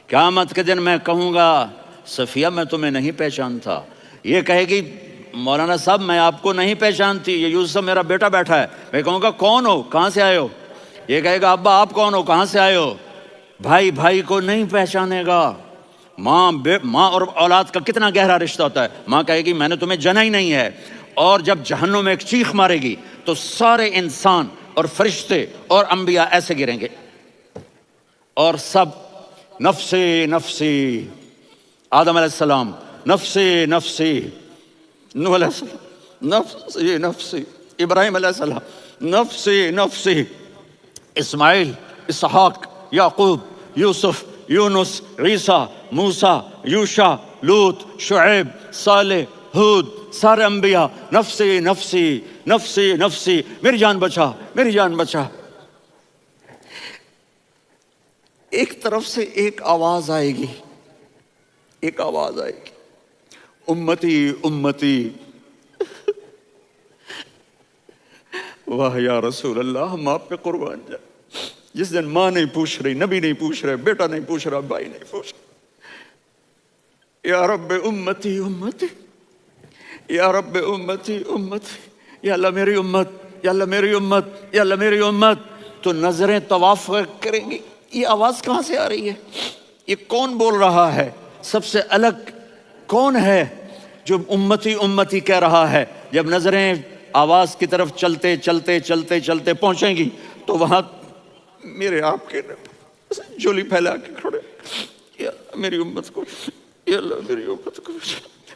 قیامت کے دن میں کہوں گا صفیہ میں تمہیں نہیں پہچانتا، یہ کہے گی مولانا صاحب میں آپ کو نہیں پہچانتی، یہ یوسف میرا بیٹا بیٹھا ہے۔ میں کہوں گا کون ہو، کہاں سے آئے ہو؟ یہ کہے گا ابا آپ کون ہو، کہاں سے آئے ہو؟ بھائی بھائی کو نہیں پہچانے گا۔ ماں اور اولاد کا کتنا گہرا رشتہ ہوتا ہے۔ ماں کہے گی میں نے تمہیں جنا ہی نہیں ہے، اور جب جہنم میں ایک چیخ مارے گی تو سارے انسان اور فرشتے اور انبیاء ایسے گریں گے، اور سب نفسی نفسی، آدم علیہ السلام نفسی نفسی، نوح علیہ السلام نفسی نفسی، ابراہیم علیہ السلام نفسی نفسی، اسماعیل، اسحاق، یعقوب، یوسف، یونس، عیسیٰ، موسیٰ، یوشع، لوط، شعیب، صالح، ہود، سارے انبیاء نفسی نفسی نفسی نفسی، میری جان بچا میری جان بچا۔ ایک طرف سے ایک آواز آئے گی، ایک آواز آئے گی، امتی امتی۔ واہ یا رسول اللہ، ہم آپ پہ قربان جائیں۔ جس دن ماں نہیں پوچھ رہی، نبی نہیں پوچھ رہے، بیٹا نہیں پوچھ رہا، بھائی نہیں پوچھ رہا، یا رب امتی امتی، یا رب امتی امتی، یا اللہ میری امت، یا اللہ میری امت، یا اللہ میری امت۔ تو نظریں طواف کریں گی، یہ آواز کہاں سے آ رہی ہے؟ یہ کون بول رہا ہے؟ سب سے الگ کون ہے جو امتی امتی کہہ رہا ہے؟ جب نظریں آواز کی طرف چلتے چلتے چلتے چلتے پہنچیں گی تو وہاں میرے آپ کے جھولی پھیلا کے کھڑے، یا اللہ میری امت کو، یا اللہ میری امت کو۔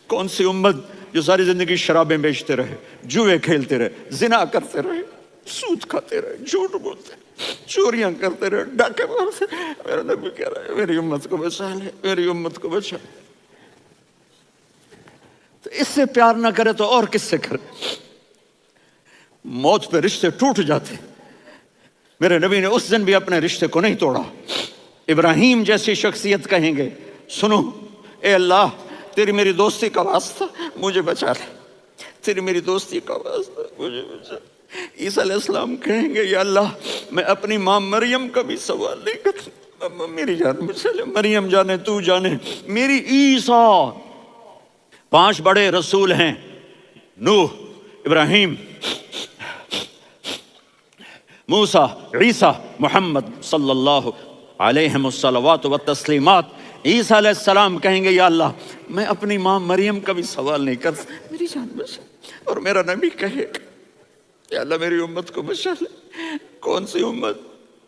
کون سی امت جو ساری زندگی شرابیں بیچتے رہے، جوئے کھیلتے رہے، زنا کرتے رہے، سود کھاتے رہے، جھوٹ بولتے رہے، چوریاں کرتے رہے، ڈاکے مارتے رہے۔ میرا نبی کہہ رہا ہے میری امت کو بچا لے، میری امت کو بچا۔ تو اس سے پیار نہ کرے تو اور کس سے کرے؟ موت پہ رشتے ٹوٹ جاتے، میرے نبی نے اس دن بھی اپنے رشتے کو نہیں توڑا۔ ابراہیم جیسی شخصیت کہیں گے سنو اے اللہ تیری میری دوستی کا واسطہ مجھے بچا لے، تیری میری دوستی کا واسطہ مجھے بچا لے۔ عیسیٰ علیہ السلام کہیں گے یا اللہ میں اپنی ماں مریم کا بھی سوال نہیں کرتا، میری جان بچا لے، مریم جانے تو جانے میری عیسیٰ۔ 5 بڑے رسول ہیں، نوح، ابراہیم، موسیٰ، عیسیٰ، محمد صلی اللہ علیہ الصلوات والتسلیمات۔ عیسیٰ علیہ السلام کہیں گے یا اللہ میں اپنی ماں مریم کا بھی سوال نہیں کرتا، میری جان بچا۔ اور میرا نبی کہے یا اللہ میری امت کو بچا لے۔ کون سی امت؟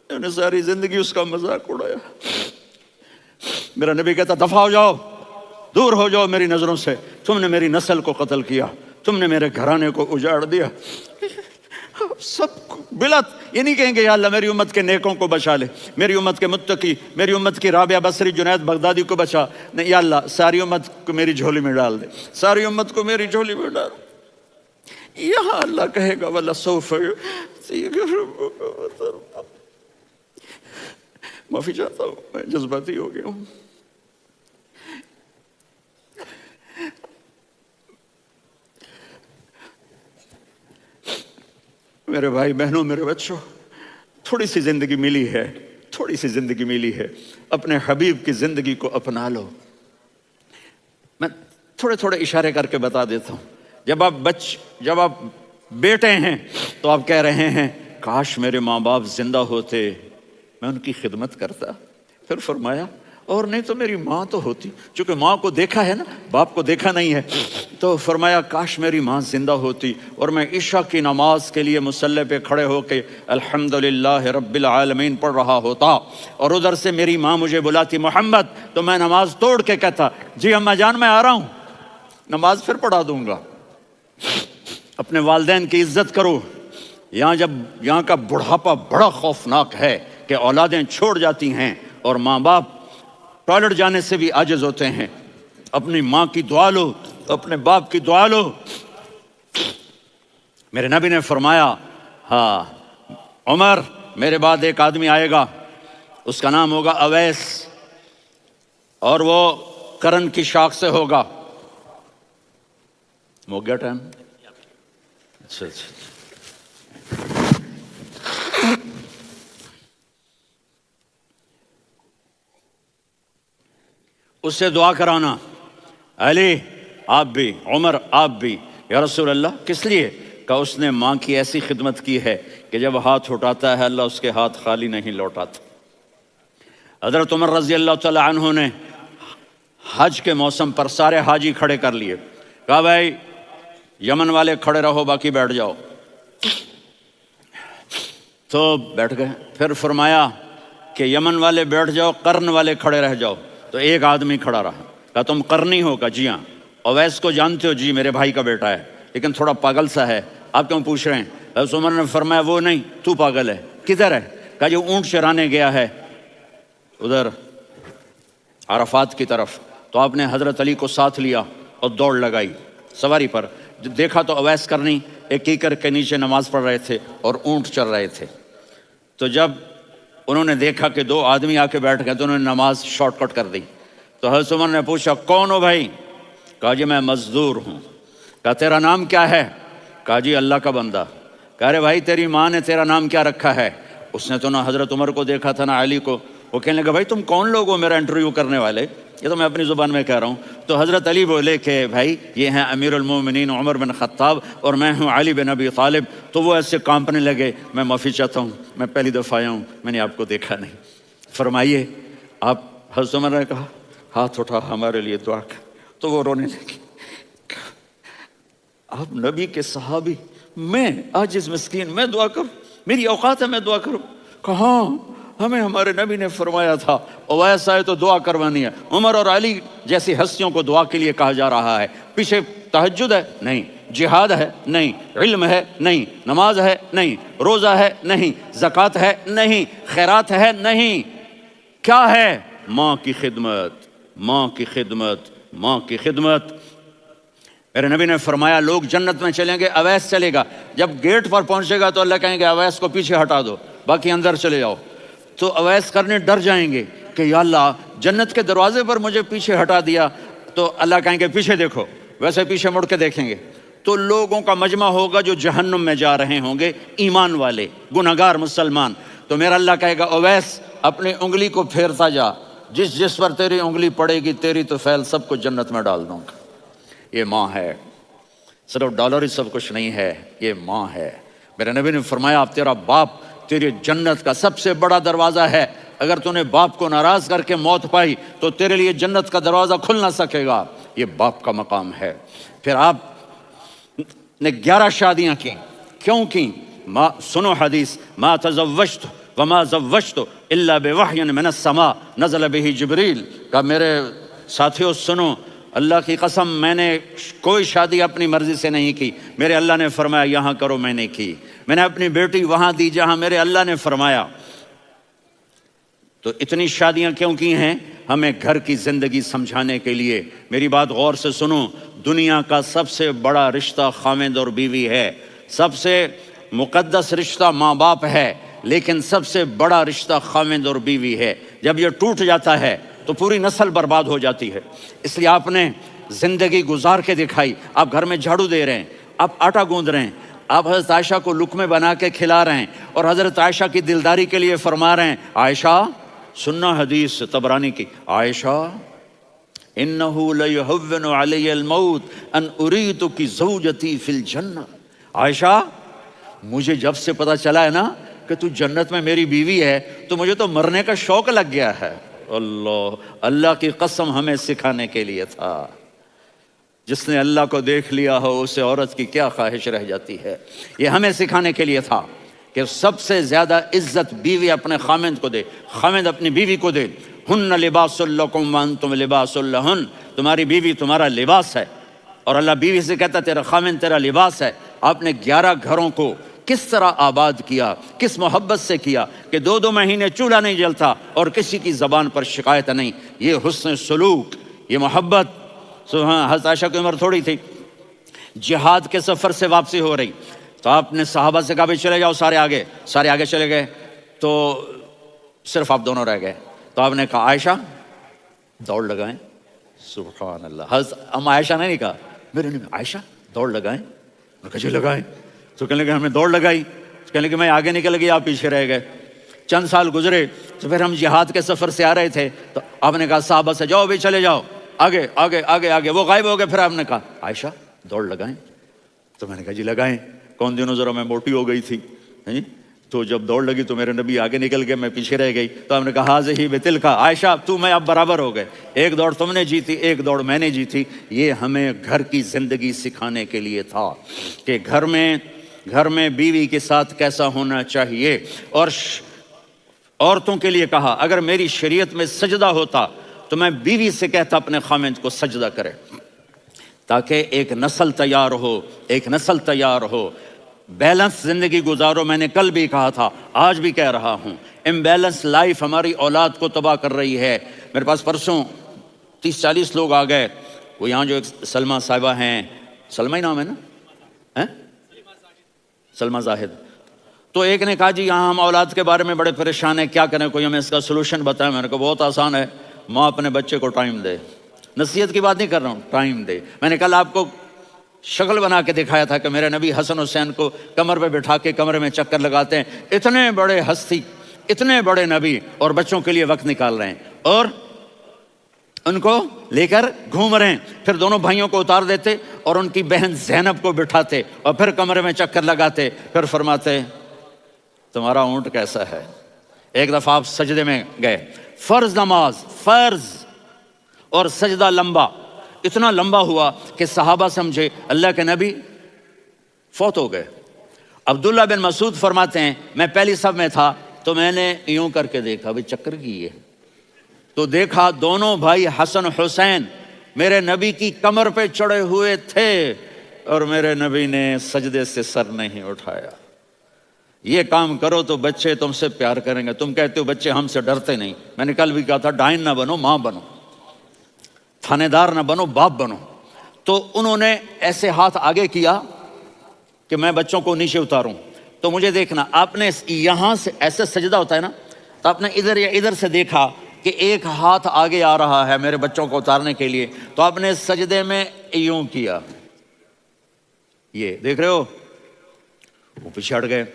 انہوں نے ساری زندگی اس کا مذاق اڑایا۔ میرا نبی کہتا دفع ہو جاؤ، دور ہو جاؤ میری نظروں سے، تم نے میری نسل کو قتل کیا، تم نے میرے گھرانے کو اجاڑ دیا۔ سب بلت یہ نہیں کہیں گے یا اللہ میری امت کے نیکوں کو بچا لے، میری امت کے متقی، میری امت کی رابعہ بصری، جنید بغدادی کو بچا، نہیں یا اللہ ساری امت کو میری جھولی میں ڈال دے، ساری امت کو میری جھولی میں ڈال دے۔ یہاں اللہ کہے گا وَلَسَوْفَ يُعْطِيكَ رَبُّكَ فَتَرْضَىٰ۔ معافی چاہتا ہوں، میں جذباتی ہو گیا ہوں۔ میرے بھائی بہنوں، میرے بچوں، تھوڑی سی زندگی ملی ہے، تھوڑی سی زندگی ملی ہے، اپنے حبیب کی زندگی کو اپنا لو۔ میں تھوڑے تھوڑے اشارے کر کے بتا دیتا ہوں۔ جب آپ بیٹے ہیں تو آپ کہہ رہے ہیں کاش میرے ماں باپ زندہ ہوتے، میں ان کی خدمت کرتا۔ پھر فرمایا اور نہیں تو میری ماں تو ہوتی، چونکہ ماں کو دیکھا ہے نا، باپ کو دیکھا نہیں ہے، تو فرمایا کاش میری ماں زندہ ہوتی اور میں عشاء کی نماز کے لیے مصلی پہ کھڑے ہو کے الحمدللہ رب العالمین پڑھ رہا ہوتا، اور ادھر سے میری ماں مجھے بلاتی محمد، تو میں نماز توڑ کے کہتا جی اماں جان میں آ رہا ہوں، نماز پھر پڑھا دوں گا۔ اپنے والدین کی عزت کرو۔ یہاں کا بڑھاپا بڑا خوفناک ہے کہ اولادیں چھوڑ جاتی ہیں اور ماں باپ ٹوائلٹ جانے سے بھی عاجز ہوتے ہیں۔ اپنی ماں کی دعا لو، اپنے باپ کی دعا لو۔ میرے نبی نے فرمایا ہاں عمر میرے بعد ایک آدمی آئے گا، اس کا نام ہوگا اویس، اور وہ کرن کی شاخ سے ہوگا۔ ہو گیا ٹائم؟ اچھا اس سے دعا کرانا، علی آپ بھی، عمر آپ بھی۔ یا رسول اللہ کس لیے؟ کہ اس نے ماں کی ایسی خدمت کی ہے کہ جب ہاتھ اٹھاتا ہے اللہ اس کے ہاتھ خالی نہیں لوٹاتا۔ حضرت عمر رضی اللہ تعالی عنہ نے حج کے موسم پر سارے حاجی کھڑے کر لیے، کہا بھائی یمن والے کھڑے رہو، باقی بیٹھ جاؤ۔ تو بیٹھ گئے۔ پھر فرمایا کہ یمن والے بیٹھ جاؤ، قرن والے کھڑے رہ جاؤ۔ تو ایک آدمی کھڑا رہا، کہا تم قرنی ہو؟ کہا جی ہاں۔ اویس کو جانتے ہو؟ جی میرے بھائی کا بیٹا ہے، لیکن تھوڑا پاگل سا ہے، آپ کیوں پوچھ رہے ہیں؟ حضرت عمر نے فرمایا وہ نہیں، تو پاگل ہے۔ کدھر ہے؟ کہا جو اونٹ چرانے گیا ہے ادھر عرفات کی طرف۔ تو آپ نے حضرت علی کو ساتھ لیا اور دوڑ لگائی سواری پر۔ دیکھا تو اویس کرنی ایک کیکر کے نیچے نماز پڑھ رہے تھے اور اونٹ چر رہے تھے۔ تو جب انہوں نے دیکھا کہ دو آدمی آ کے بیٹھ گئے تو انہوں نے نماز شارٹ کٹ کر دی۔ تو حضرت عمر نے پوچھا کون ہو بھائی؟ کہا جی میں مزدور ہوں۔ کہا تیرا نام کیا ہے؟ کہا جی اللہ کا بندہ۔ کہا رے بھائی تیری ماں نے تیرا نام کیا رکھا ہے؟ اس نے تو نہ حضرت عمر کو دیکھا تھا نہ علی کو۔ وہ کہنے لگا بھائی تم کون لوگ ہو میرا انٹرویو کرنے والے؟ یہ تو میں اپنی زبان میں کہہ رہا ہوں۔ تو حضرت علی بولے کہ بھائی یہ ہیں امیر المومنین عمر بن خطاب اور میں ہوں علی بن ابی طالب۔ تو وہ ایسے کانپنے لگے، میں معافی چاہتا ہوں، میں پہلی دفعہ آیا ہوں، میں نے آپ کو دیکھا نہیں، فرمائیے آپ۔ حضرت عمر نے کہا ہاتھ اٹھا ہمارے لیے دعا کر۔ تو وہ رونے لگی، آپ نبی کے صحابی، میں عاجز مسکین، میں دعا کروں؟ میری اوقات ہے میں دعا کروں؟ کہاں ہمیں ہمارے نبی نے فرمایا تھا اویس آئے تو دعا کروانی ہے۔ عمر اور علی جیسی ہستیوں کو دعا کے لیے کہا جا رہا ہے۔ پیچھے تہجد ہے؟ نہیں۔ جہاد ہے؟ نہیں۔ علم ہے؟ نہیں۔ نماز ہے؟ نہیں۔ روزہ ہے؟ نہیں۔ زکوٰۃ ہے؟ نہیں۔ خیرات ہے؟ نہیں۔ کیا ہے؟ ماں کی خدمت، ماں کی خدمت، ماں کی خدمت۔ میرے نبی نے فرمایا لوگ جنت میں چلیں گے، اویس چلے گا، جب گیٹ پر پہنچے گا تو اللہ کہیں گے اویس کو پیچھے ہٹا دو، باقی اندر چلے جاؤ۔ تو اویس کرنے ڈر جائیں گے کہ یا اللہ جنت کے دروازے پر مجھے پیچھے ہٹا دیا۔ تو اللہ کہیں گے پیچھے دیکھو، ویسے پیچھے مڑ کے دیکھیں گے تو لوگوں کا مجمع ہوگا جو جہنم میں جا رہے ہوں گے، ایمان والے، گنہگار مسلمان۔ تو میرا اللہ کہے گا اویس اپنی انگلی کو پھیرتا جا، جس جس پر تیری انگلی پڑے گی تیری تو فیل سب کو جنت میں ڈال دوں گا۔ یہ ماں ہے، صرف ڈالر ہی سب کچھ نہیں ہے، یہ ماں ہے۔ میرے نبی نے فرمایا اب تیرا باپ تیری جنت کا سب سے بڑا دروازہ ہے، اگر تو نے باپ کو ناراض کر کے موت پائی تو تیرے لیے جنت کا دروازہ کھل نہ سکے گا۔ یہ باپ کا مقام ہے۔ پھر آپ نے 11 شادیاں کی، کیوں کی؟ سنو حدیث، ما تزوجت وما زوجت الا بوحی من السماء نزل به جبریل۔ کہ میرے ساتھیوں سنو، اللہ کی قسم میں نے کوئی شادی اپنی مرضی سے نہیں کی، میرے اللہ نے فرمایا یہاں کرو، میں نے کی۔ میں نے اپنی بیٹی وہاں دی جہاں میرے اللہ نے فرمایا۔ تو اتنی شادیاں کیوں کی ہیں؟ ہمیں گھر کی زندگی سمجھانے کے لیے۔ میری بات غور سے سنو، دنیا کا سب سے بڑا رشتہ خاوند اور بیوی ہے، سب سے مقدس رشتہ ماں باپ ہے، لیکن سب سے بڑا رشتہ خاوند اور بیوی ہے۔ جب یہ ٹوٹ جاتا ہے تو پوری نسل برباد ہو جاتی ہے۔ اس لیے آپ نے زندگی گزار کے دکھائی۔ آپ گھر میں جھاڑو دے رہے ہیں، آپ آٹا گوندھ رہے ہیں، آپ حضرت عائشہ کو لقمے بنا کے کھلا رہے ہیں اور حضرت عائشہ کی دلداری کے لیے فرما رہے ہیں عائشہ، سننا حدیث طبرانی کی، عائشہ انہو لیہون علی الموت ان اریدک زوجتی فی الجنہ۔ عائشہ مجھے جب سے پتا چلا ہے نا کہ تو جنت میں میری بیوی ہے تو مجھے تو مرنے کا شوق لگ گیا ہے۔ اللہ کی قسم ہمیں سکھانے کے لیے تھا۔ جس نے اللہ کو دیکھ لیا ہو اسے عورت کی کیا خواہش رہ جاتی ہے۔ یہ ہمیں سکھانے کے لیے تھا کہ سب سے زیادہ عزت بیوی اپنے خامند کو دے، خامند اپنی بیوی کو دے۔ ہن لباس لکم وانتم لباس لہن، تمہاری بیوی تمہارا لباس ہے، اور اللہ بیوی سے کہتا تیرا خامند تیرا لباس ہے۔ آپ نے 11 گھروں کو کس طرح آباد کیا، کس محبت سے کیا کہ 2 مہینے چولہا نہیں جلتا اور کسی کی زبان پر شکایت نہیں۔ یہ حسن سلوک، یہ محبت۔ حضرت عائشہ کی عمر تھوڑی تھی، جہاد کے سفر سے واپسی ہو رہی تو آپ نے صحابہ سے کہا بھی چلے جاؤ سارے آگے چلے گئے، تو صرف آپ دونوں رہ گئے۔ تو آپ نے کہا عائشہ دوڑ لگائیں، سبحان اللہ۔ حضرت عائشہ نے نہیں کہا، میرے نے عائشہ دوڑ لگائیں، میں کہا جی لگائیں۔ تو کہنے لگے ہمیں دوڑ لگائی، کہنے لگے میں آگے نکل گئی آپ پیچھے رہ گئے۔ چند سال گزرے تو پھر ہم جہاد کے سفر سے آ رہے تھے تو آپ نے کہا صحابہ سے جاؤ بھی چلے جاؤ آگے آگے آگے آگے، وہ غائب ہو گئے. پھر آپ نے کہا عائشہ دوڑ لگائیں؟ تو میں نے کہا جی لگائیں. کون دنوں ذرا میں موٹی ہو گئی تھی تو جب دوڑ لگی تو میرے نبی آگے نکل گئے، میں پیچھے رہ گئی. تو آپ نے کہا حاذہ بتلک، عائشہ تو میں اب برابر ہو گئے، ایک دوڑ تم نے جیتی ایک دوڑ میں نے جیتی. یہ ہمیں گھر کی زندگی سکھانے کے لیے تھا کہ گھر میں بیوی کے ساتھ کیسا ہونا چاہیے. اور عورتوں کے لیے کہا اگر میری شریعت میں سجدہ ہوتا تو میں بیوی سے کہتا اپنے خاوند کو سجدہ کرے، تاکہ ایک نسل تیار ہو. بیلنس زندگی گزارو. میں نے کل بھی کہا تھا، آج بھی کہہ رہا ہوں، امبیلنس لائف ہماری اولاد کو تباہ کر رہی ہے. میرے پاس پرسوں 30-40 لوگ آ گئے. وہ یہاں جو ایک سلمہ صاحبہ ہیں، سلمہ ہی نام ہے نا، سلمہ زاہد. تو ایک نے کہا جی یہاں ہم اولاد کے بارے میں بڑے پریشان ہیں، کیا کریں، کوئی ہمیں اس کا سلوشن بتائیں. میں نے کہا بہت آسان ہے، ماں اپنے بچے کو ٹائم دے. نصیحت کی بات نہیں کر رہا ہوں، ٹائم دے. میں نے کل آپ کو شکل بنا کے دکھایا تھا کہ میرے نبی حسن حسین کو کمر پہ بٹھا کے کمرے میں چکر لگاتے ہیں. اتنے بڑے ہستی، اتنے بڑے نبی، اور بچوں کے لیے وقت نکال رہے ہیں اور ان کو لے کر گھوم رہے ہیں. پھر دونوں بھائیوں کو اتار دیتے اور ان کی بہن زینب کو بٹھاتے اور پھر کمرے میں چکر لگاتے. پھر فرماتے تمہارا اونٹ کیسا ہے. ایک دفعہ آپ سجدے میں گئے، فرض نماز، فرض، اور سجدہ لمبا، اتنا لمبا ہوا کہ صحابہ سمجھے اللہ کے نبی فوت ہو گئے. عبداللہ بن مسعود فرماتے ہیں میں پہلی صف میں تھا تو میں نے یوں کر کے دیکھا بھئی چکر کی ہے، تو دیکھا دونوں بھائی حسن حسین میرے نبی کی کمر پہ چڑھے ہوئے تھے اور میرے نبی نے سجدے سے سر نہیں اٹھایا. یہ کام کرو تو بچے تم سے پیار کریں گے. تم کہتے ہو بچے ہم سے ڈرتے نہیں. میں نے کل بھی کہا تھا ڈائن نہ بنو، ماں بنو، تھانے دار نہ بنو، باپ بنو. تو انہوں نے ایسے ہاتھ آگے کیا کہ میں بچوں کو نیچے اتاروں. تو مجھے دیکھنا، آپ نے یہاں سے ایسے سجدہ ہوتا ہے نا، تو آپ نے ادھر یا ادھر سے دیکھا کہ ایک ہاتھ آگے آ رہا ہے میرے بچوں کو اتارنے کے لیے، تو آپ نے سجدے میں یوں کیا. یہ دیکھ رہے ہو، وہ پیچھے ہٹ گئے.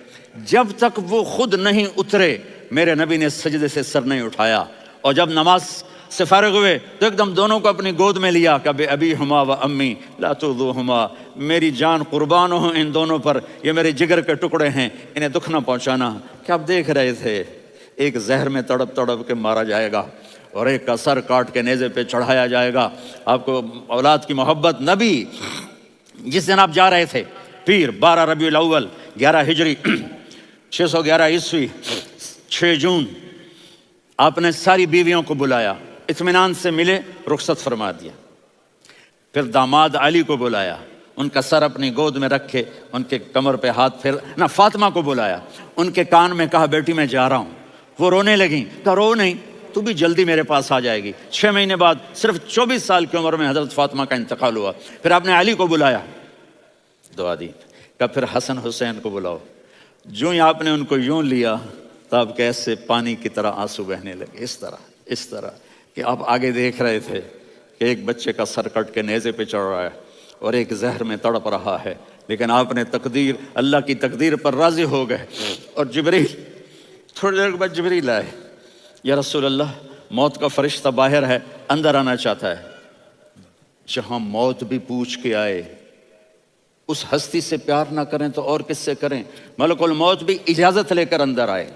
جب تک وہ خود نہیں اترے میرے نبی نے سجدے سے سر نہیں اٹھایا. اور جب نماز سے فارغ ہوئے تو ایک دم دونوں کو اپنی گود میں لیا کہ ابی ہما و امی لا تؤذوہما، میری جان قربان ہو ان دونوں پر، یہ میرے جگر کے ٹکڑے ہیں، انہیں دکھ نہ پہنچانا. کیا آپ دیکھ رہے تھے ایک زہر میں تڑپ تڑپ کے مارا جائے گا اور ایک کا سر کاٹ کے نیزے پہ چڑھایا جائے گا. آپ کو اولاد کی محبت. نبی جس دن آپ جا رہے تھے پیر 12 ربیع الاول 11 ہجری 611 عیسوی 6 جون، آپ نے ساری بیویوں کو بلایا، اطمینان سے ملے، رخصت فرما دیا. پھر داماد علی کو بلایا، ان کا سر اپنی گود میں رکھے، ان کے کمر پہ ہاتھ پھر نہ. فاطمہ کو بلایا، ان کے کان میں کہا بیٹی میں جا رہا ہوں. وہ رونے لگیں. کہا رو نہیں، تو بھی جلدی میرے پاس آ جائے گی. 6 مہینے بعد صرف 24 سال کی عمر میں حضرت فاطمہ کا انتقال ہوا. پھر آپ نے علی کو بلایا، دعا دی. کہا پھر حسن حسین کو بلاؤ. جو ہی آپ نے ان کو یوں لیا تو آپ کیسے پانی کی طرح آنسو بہنے لگے. اس طرح کہ آپ آگے دیکھ رہے تھے کہ ایک بچے کا سر کٹ کے نیزے پہ چڑھ رہا ہے اور ایک زہر میں تڑپ رہا ہے، لیکن آپ نے تقدیر، اللہ کی تقدیر پر راضی ہو گئے. اور جبریل تھوڑی دیر کے بعد جبریل آئے، یا رسول اللہ موت کا فرشتہ باہر ہے، اندر آنا چاہتا ہے. جہاں موت بھی پوچھ کے آئے، اس ہستی سے پیار نہ کریں تو اور کس سے کریں. ملک الموت بھی اجازت لے کر اندر آئے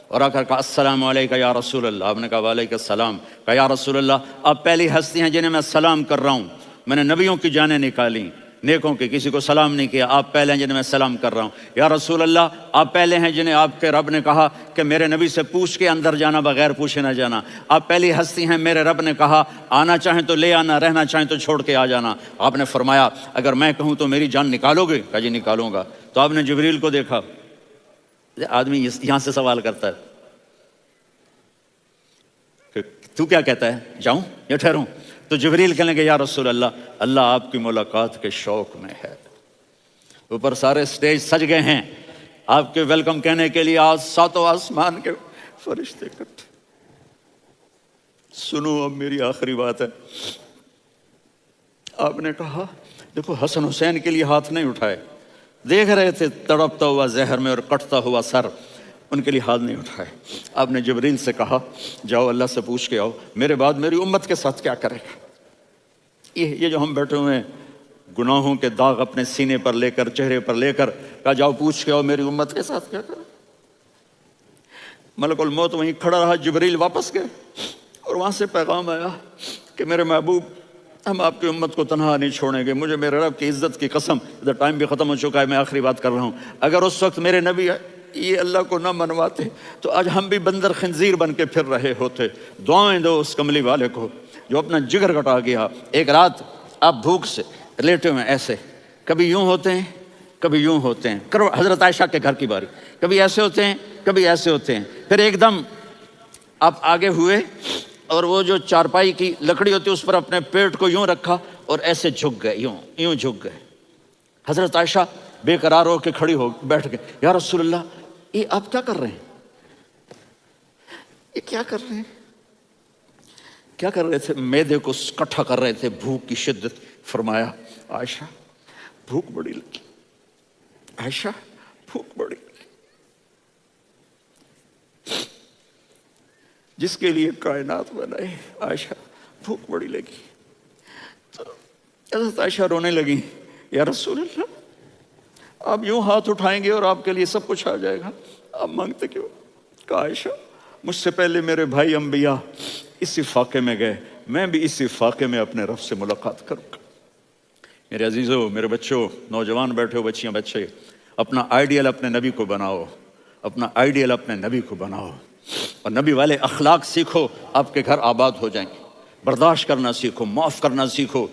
اور آ کر کہا السلام علیکم یا رسول اللہ. آپ نے کہا وعلیکم السلام. کہا یا رسول اللہ آپ پہلی ہستی ہیں جنہیں میں سلام کر رہا ہوں. میں نے نبیوں کی جانیں نکالی، نیکوں کی، کسی کو سلام نہیں کیا. آپ پہلے ہیں جنہیں میں سلام کر رہا ہوں. یا رسول اللہ آپ پہلے ہیں جنہیں آپ کے رب نے کہا کہ میرے نبی سے پوچھ کے اندر جانا، بغیر پوچھے نہ جانا. آپ پہلی ہستی ہیں میرے رب نے کہا آنا چاہیں تو لے آنا، رہنا چاہیں تو چھوڑ کے آ جانا. آپ نے فرمایا اگر میں کہوں تو میری جان نکالو گے؟ کہا جی نکالوں گا. تو آپ نے جبریل کو دیکھا. آدمی یہاں سے سوال کرتا ہے کہ تو کیا کہتا ہے، جاؤں یا ٹھہروں؟ تو جبریل کہنے لگے یا رسول اللہ اللہ آپ کی ملاقات کے شوق میں ہے. اوپر سارے سٹیج سج گئے ہیں آپ کے ویلکم کہنے کے لیے. آج 7 آسمان کے فرشتے اکٹھے. سنو اب میری آخری بات ہے. آپ نے کہا دیکھو حسن حسین کے لیے ہاتھ نہیں اٹھائے، دیکھ رہے تھے تڑپتا ہوا زہر میں اور کٹتا ہوا سر. ان کے لیے ہاتھ نہیں اٹھائے. آپ نے جبریل سے کہا جاؤ اللہ سے پوچھ کے آؤ میرے بعد میری امت کے ساتھ کیا کرے گا. یہ جو ہم بیٹھے ہوئے ہیں گناہوں کے داغ اپنے سینے پر لے کر چہرے پر لے کر کہا جاؤ پوچھ کے آؤ میری امت کے ساتھ کیا کرے. ملک الموت وہیں کھڑا رہا. جبریل واپس گئے اور وہاں سے پیغام آیا کہ میرے محبوب ہم آپ کی امت کو تنہا نہیں چھوڑیں گے. مجھے میرے رب کی عزت کی قسم, ادھر ٹائم بھی ختم ہو چکا ہے, میں آخری بات کر رہا ہوں, اگر اس وقت میرے نبی یہ اللہ کو نہ منواتے تو آج ہم بھی بندر خنزیر بن کے پھر رہے ہوتے. دعائیں دو اس کملی والے کو جو اپنا جگر کٹا گیا. ایک رات آپ بھوک سے لیٹے ہوئے ایسے, کبھی یوں ہوتے ہیں کبھی یوں ہوتے ہیں. کرو حضرت عائشہ کے گھر کی باری, کبھی ایسے ہوتے ہیں کبھی ایسے ہوتے ہیں. پھر ایک دم آپ آگے ہوئے اور وہ جو چارپائی کی لکڑی ہوتی ہے اس پر اپنے پیٹ کو یوں رکھا اور ایسے جھک گئے, یوں جھک گئے. حضرت عائشہ بے قرار ہو کے کھڑی ہو بیٹھ گئے. یا رسول اللہ یہ آپ کیا کر رہے ہیں, یہ کیا کر رہے ہیں, کیا کر رہے تھے؟ معدے کو کٹھا کر رہے تھے, بھوک کی شدت. فرمایا عائشہ بھوک بڑی لگی, عائشہ بھوک بڑی لگی. جس کے لیے کائنات بنائے عائشہ بھوک بڑی لگی. تو حضرت عائشہ رونے لگی. یا رسول اللہ آپ یوں ہاتھ اٹھائیں گے اور آپ کے لیے سب کچھ آ جائے گا, آپ مانگتے کیوں؟ کہا عائشہ مجھ سے پہلے میرے بھائی انبیاء اسی فاقے میں گئے, میں بھی اسی فاقے میں اپنے رب سے ملاقات کروں گا. میرے عزیزوں, میرے بچوں, نوجوان بیٹھے ہو, بچیاں بچے, اپنا آئیڈیل اپنے نبی کو بناؤ, اپنا آئیڈیل اپنے نبی کو بناؤ اور نبی والے اخلاق سیکھو, آپ کے گھر آباد ہو جائیں گے. برداشت کرنا سیکھو, معاف کرنا سیکھو.